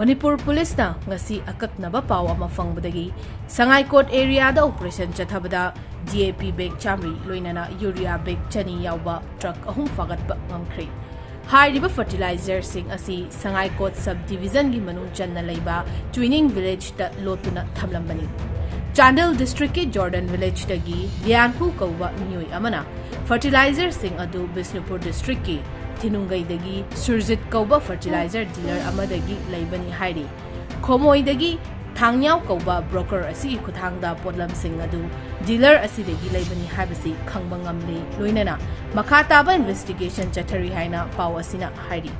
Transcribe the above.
Manipur Police na ngasi akaknaba paw ama fangbadagi Sangaikot area da operation chathabada DAP bag chamri loinana Urea bag chani yaoba truck ahum fagatpa ngamkhrey Hairiba fertiliser shing asi Sangaikot subdivision gi manung channa leiba Tuining village da lottuna thamlambani Chandel district ke Jordan village dagi Lianpu kouba meeoi amana fertiliser shing adu Bishnupur district ke Thinungei dagi kouba fertiliser dealer amadagi leibani hairi khomoi dagi thangnyao kouba broker asi khuthangda potlam sing adu dealer asi dagi leibani habasi khangba ngamle loinana makha taba investigation chathari haina paw asina hairi